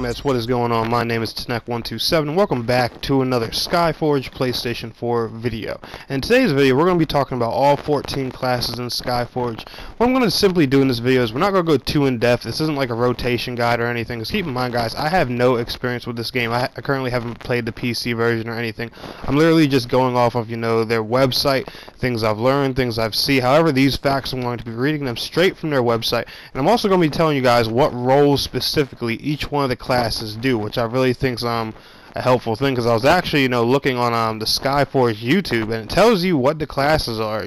Mets, what is going on? My name is TNEC127. Welcome back to another Skyforge PlayStation 4 video. In today's video, we're going to be talking about all 14 classes in Skyforge. What I'm going to simply do in this video is we're not going to go too in-depth. This isn't like a rotation guide or anything. Just keep in mind, guys, I have no experience with this game. I currently haven't played the PC version or anything. I'm literally just going off of, their website, things I've learned, things I've seen. However, these facts, I'm going to be reading them straight from their website. And I'm also going to be telling you guys what roles specifically each one of the classes do, which I really think is a helpful thing, because I was actually looking on the Skyforge YouTube, and it tells you what the classes are,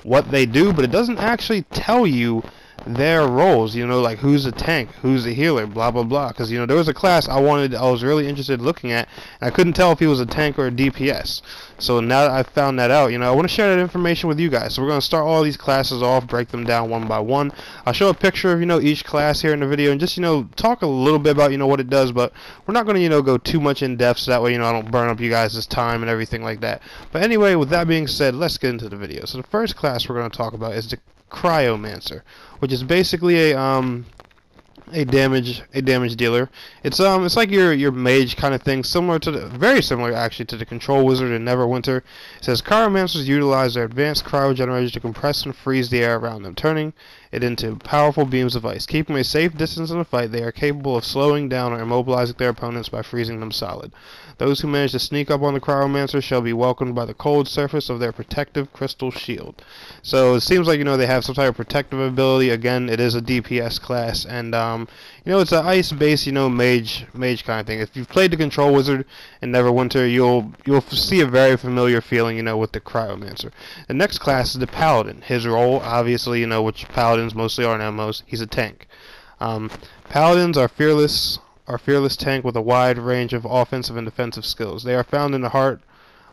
what they do, but it doesn't actually tell you their roles, like who's a tank, who's a healer, blah blah blah. Because there was a class I was really interested in looking at, and I couldn't tell if he was a tank or a DPS. So now that I've found that out, I want to share that information with you guys. So we're going to start all these classes off, break them down one by one. I'll show a picture of each class here in the video, and just talk a little bit about what it does. But we're not going to go too much in depth, so that way I don't burn up you guys' time and everything like that. But anyway, with that being said, let's get into the video. So the first class we're going to talk about is the CRYOMANCER, which is basically a damage dealer. It's like your mage kind of thing, very similar actually to the control wizard in Neverwinter. It says CRYOMANCERs utilize their advanced cryo generators to compress and freeze the air around them, turning it into powerful beams of ice. Keeping a safe distance in a fight, they are capable of slowing down or immobilizing their opponents by freezing them solid. Those who manage to sneak up on the CRYOMANCER shall be welcomed by the cold surface of their protective crystal shield. So it seems like they have some type of protective ability. Again, it is a DPS class, and it's an ice-based mage kind of thing. If you've played the control wizard in Neverwinter, you'll see a very familiar feeling with the CRYOMANCER. The next class is the paladin. His role, obviously, which paladins mostly are in MMOs, he's a tank. Paladins are fearless tank with a wide range of offensive and defensive skills. They are found in the heart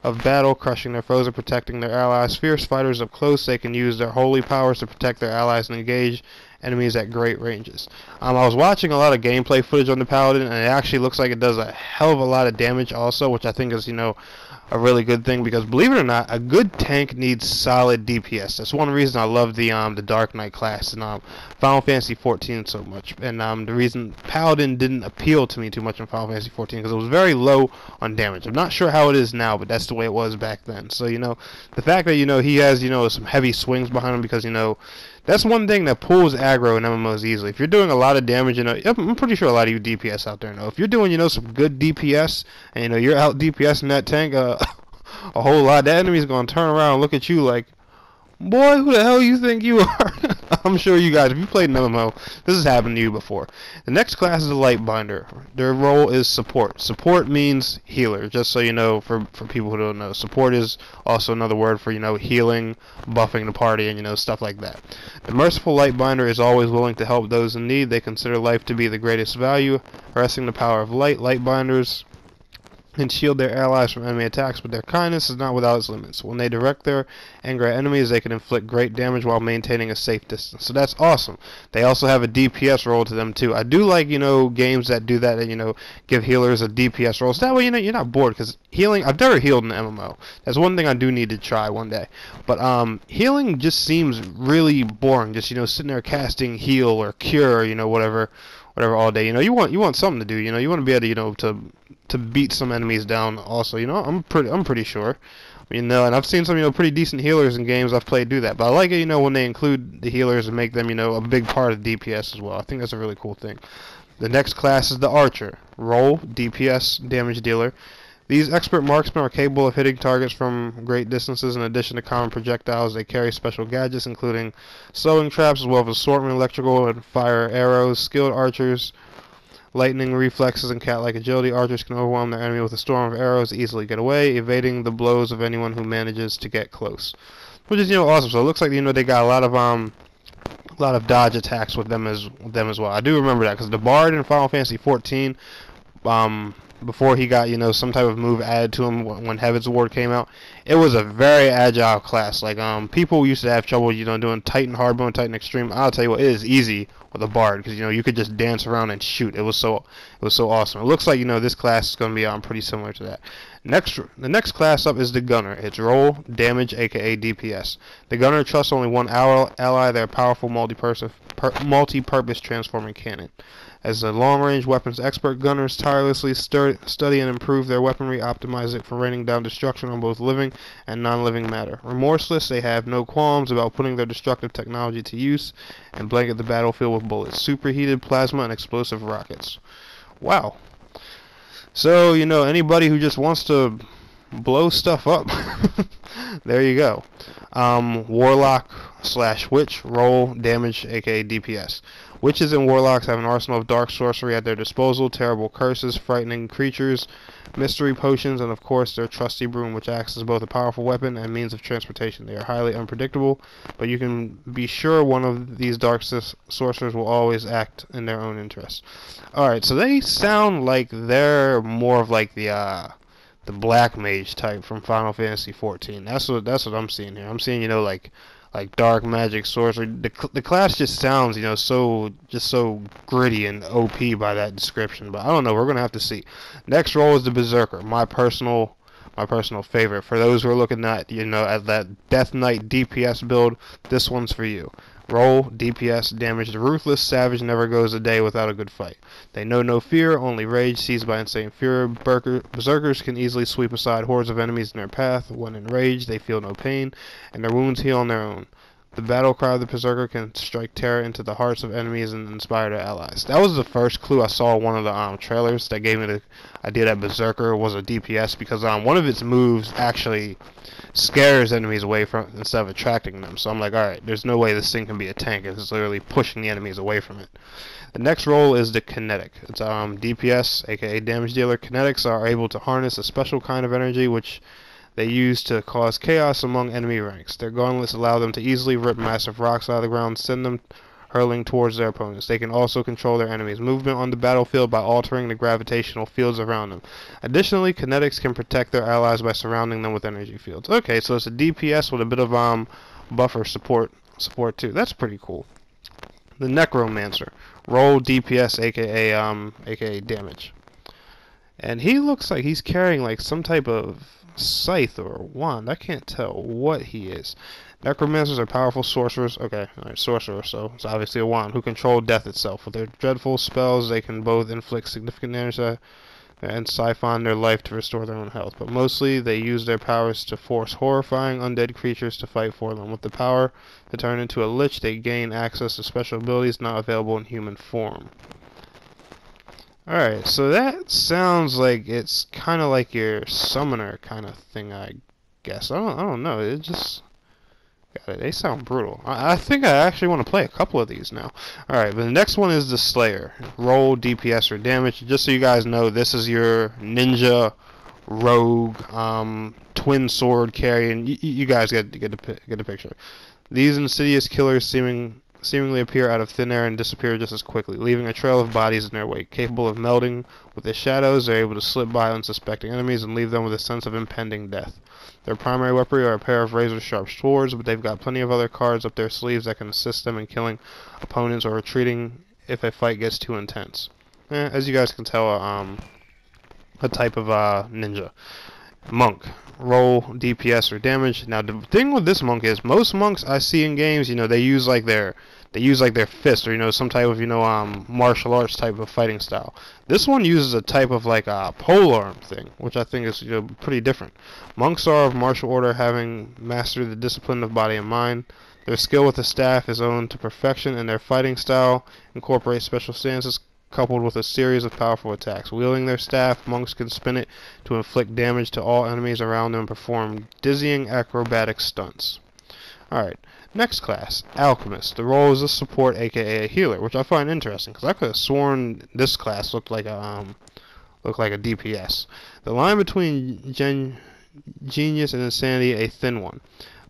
of battle, crushing their foes and protecting their allies. Fierce fighters up close, they can use their holy powers to protect their allies and engage enemies at great ranges. I was watching a lot of gameplay footage on the paladin, and it actually looks like it does a hell of a lot of damage also, which I think is a really good thing, because believe it or not, a good tank needs solid DPS. That's one reason I love the Dark Knight class in Final Fantasy 14 so much, and the reason Paladin didn't appeal to me too much in Final Fantasy 14 because it was very low on damage. I'm not sure how it is now, but that's the way it was back then. So the fact that he has some heavy swings behind him, because that's one thing that pulls aggro in MMOs easily. If you're doing a lot of damage, I'm pretty sure a lot of you DPS out there know. If you're doing, some good DPS, and you're out DPSing that tank a whole lot, that enemy's gonna turn around and look at you like, boy, who the hell you think you are? I'm sure you guys, if you played an MMO, this has happened to you before. The next class is the Lightbinder. Their role is support. Support means healer, just so you know, for people who don't know. Support is also another word for, healing, buffing the party, and, stuff like that. The merciful Lightbinder is always willing to help those in need. They consider life to be the greatest value, harnessing the power of light. Lightbinders and shield their allies from enemy attacks, but their kindness is not without its limits. When they direct their anger at enemies, they can inflict great damage while maintaining a safe distance. So that's awesome. They also have a DPS role to them too. I do like, games that do that, and give healers a DPS role. So that way, you're not bored, because healing, I've never healed in an MMO. That's one thing I do need to try one day. But healing just seems really boring. Just, sitting there casting heal or cure, whatever all day. You want something to do. You want to be able to beat some enemies down also. I'm pretty sure. And I've seen some pretty decent healers in games I've played do that. But I like it when they include the healers and make them a big part of DPS as well. I think that's a really cool thing. The next class is the Archer. Role, DPS, damage dealer. These expert marksmen are capable of hitting targets from great distances. In addition to common projectiles, they carry special gadgets, including slowing traps, as well as assortment, electrical, and fire arrows. Skilled archers, lightning reflexes, and cat-like agility. Archers can overwhelm their enemy with a storm of arrows, easily get away, evading the blows of anyone who manages to get close. Which is awesome. So it looks like they got a lot of dodge attacks with them as well. I do remember that, because the Bard in Final Fantasy 14, before he got some type of move added to him when Heaven's Ward came out, it was a very agile class. Like people used to have trouble doing Titan Hardbone, Titan Extreme. I'll tell you what, it is easy with a Bard, because you could just dance around and shoot. It was so awesome. It looks like this class is going to be pretty similar to that. The next class up is the Gunner. Its role, damage, aka DPS. The Gunner trusts only one ally, their powerful multi-purpose transforming cannon. As a long-range weapons expert, gunners tirelessly study and improve their weaponry, optimize it for raining down destruction on both living and non-living matter. Remorseless, they have no qualms about putting their destructive technology to use and blanket the battlefield with bullets, superheated plasma, and explosive rockets. Wow. So, you know, anybody who just wants to blow stuff up, there you go. Warlock / witch, roll damage, aka DPS. Witches and warlocks have an arsenal of dark sorcery at their disposal, terrible curses, frightening creatures, mystery potions, and of course their trusty broom, which acts as both a powerful weapon and means of transportation. They are highly unpredictable, but you can be sure one of these dark sorcerers will always act in their own interest. Alright, so they sound like they're more of like the black mage type from Final Fantasy 14. That's what I'm seeing here. I'm seeing, you know, like dark magic sorcery. The class just sounds, you know, so gritty and OP by that description. But I don't know. We're gonna have to see. Next role is the Berserker, my personal favorite. For those who are looking at, you know, at that Death Knight DPS build, this one's for you. Roll, DPS, damage. The ruthless savage never goes a day without a good fight. They know no fear, only rage, seized by insane fury. Berserkers can easily sweep aside hordes of enemies in their path. When enraged, they feel no pain, and their wounds heal on their own. The battle cry of the Berserker can strike terror into the hearts of enemies and inspire their allies. That was the first clue I saw in one of the trailers that gave me the idea that Berserker was a DPS, because one of its moves actually scares enemies away from it instead of attracting them. So I'm like, alright, there's no way this thing can be a tank. It's literally pushing the enemies away from it. The next role is the Kinetic. It's DPS, aka damage dealer. Kinetics are able to harness a special kind of energy which they use to cause chaos among enemy ranks. Their gauntlets allow them to easily rip massive rocks out of the ground, send them hurling towards their opponents. They can also control their enemies' movement on the battlefield by altering the gravitational fields around them. Additionally, kinetics can protect their allies by surrounding them with energy fields. Okay, so it's a DPS with a bit of buffer support too. That's pretty cool. The Necromancer, roll DPS, aka damage. And he looks like he's carrying like some type of scythe or wand. I can't tell what he is. Necromancers are powerful sorcerers. Okay, alright, sorcerer, so it's obviously a wand, who control death itself. With their dreadful spells, they can both inflict significant damage and siphon their life to restore their own health. But mostly, they use their powers to force horrifying undead creatures to fight for them. With the power to turn into a lich, they gain access to special abilities not available in human form. Alright, so that sounds like it's kind of like your summoner kind of thing, I guess. I don't know. It just... they sound brutal. I think I actually want to play a couple of these now. Alright, but the next one is the Slayer. Roll, DPS, or damage. Just so you guys know, this is your ninja, rogue, twin sword carrying. You guys get the picture. These insidious killers seemingly appear out of thin air and disappear just as quickly, leaving a trail of bodies in their wake. Capable of melding with the shadows, they're able to slip by unsuspecting enemies and leave them with a sense of impending death. Their primary weaponry are a pair of razor-sharp swords, but they've got plenty of other cards up their sleeves that can assist them in killing opponents or retreating if a fight gets too intense. As you guys can tell, a type of ninja. Monk. Roll, DPS, or damage. Now, the thing with this monk is, most monks I see in games, you know, they use like their fist, or, you know, some type of, you know, martial arts type of fighting style. This one uses a type of like a polearm thing, which I think is, you know, pretty different. Monks are of martial order, having mastered the discipline of body and mind. Their skill with the staff is owned to perfection, and their fighting style incorporates special stances coupled with a series of powerful attacks. Wielding their staff, monks can spin it to inflict damage to all enemies around them and perform dizzying acrobatic stunts. Alright, next class, Alchemist. The role is a support, aka a healer, which I find interesting, because I could have sworn this class looked like a DPS. The line between genius and insanity, a thin one.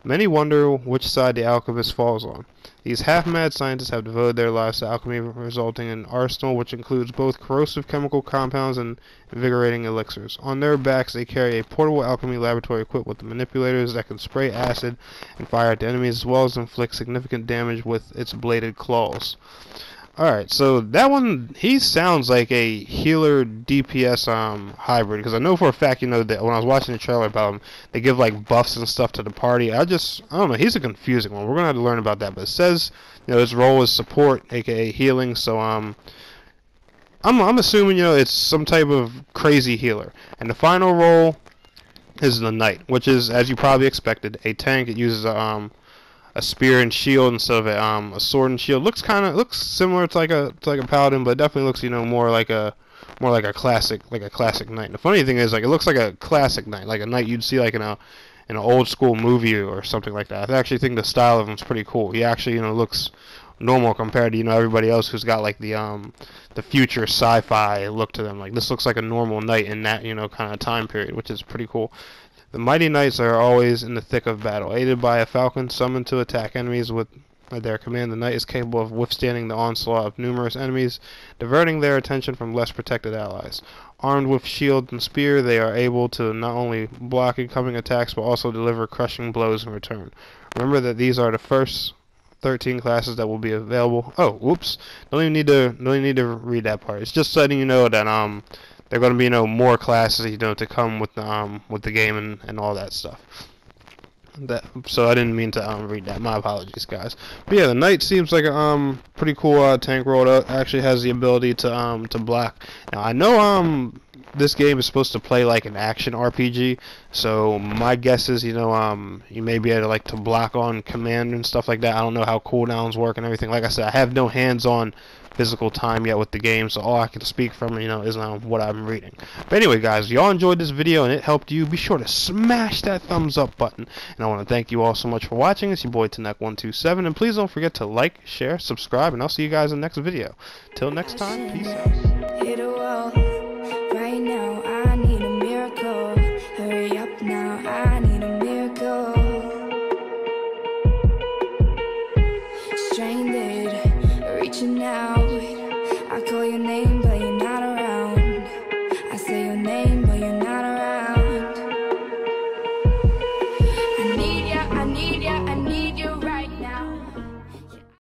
Many wonder which side the alchemist falls on. These half-mad scientists have devoted their lives to alchemy, resulting in an arsenal which includes both corrosive chemical compounds and invigorating elixirs. On their backs, they carry a portable alchemy laboratory equipped with manipulators that can spray acid and fire at enemies, as well as inflict significant damage with its bladed claws. Alright, so that one, he sounds like a healer DPS hybrid, because I know for a fact, you know, that when I was watching the trailer about him, they give like buffs and stuff to the party. I don't know, he's a confusing one. We're going to have to learn about that, but it says, you know, his role is support, aka healing, so I'm assuming, you know, it's some type of crazy healer. And the final role is the knight, which is, as you probably expected, a tank. It uses a spear and shield instead of a sword and shield. Looks similar to like a paladin, but it definitely looks, you know, more like a classic knight. And the funny thing is, like, it looks like a classic knight, like a knight you'd see like in an old school movie or something like that. I actually think the style of him's pretty cool. He actually, you know, looks normal compared to, you know, everybody else who's got like the future sci-fi look to them. Like, this looks like a normal knight in that, you know, kind of time period, which is pretty cool. The mighty knights are always in the thick of battle, aided by a falcon summoned to attack enemies with at their command. The knight is capable of withstanding the onslaught of numerous enemies, diverting their attention from less protected allies. Armed with shield and spear, they are able to not only block incoming attacks but also deliver crushing blows in return. Remember that these are the first 13 classes that will be available. Oh, whoops! Don't even need to read that part. It's just letting you know that there are going to be, you know, more classes, you know, to come with the game and all that stuff. So I didn't mean to read that. My apologies, guys. But yeah, the knight seems like a pretty cool tank role. It actually has the ability to block. Now I know this game is supposed to play like an action RPG, so my guess is, you know, you may be able to like to block on command and stuff like that. I don't know how cooldowns work and everything. Like I said, I have no hands-on physical time yet with the game, so all I can speak from, you know, is what I'm reading. But anyway, guys, if y'all enjoyed this video and it helped you, be sure to smash that thumbs up button. And I want to thank you all so much for watching. It's your boy TNEC127, and please don't forget to like, share, subscribe, and I'll see you guys in the next video. Till next time, peace out. Hit a wall right now. I need a miracle. Hurry up now. I need a miracle. Stranded, reaching out. I call your name.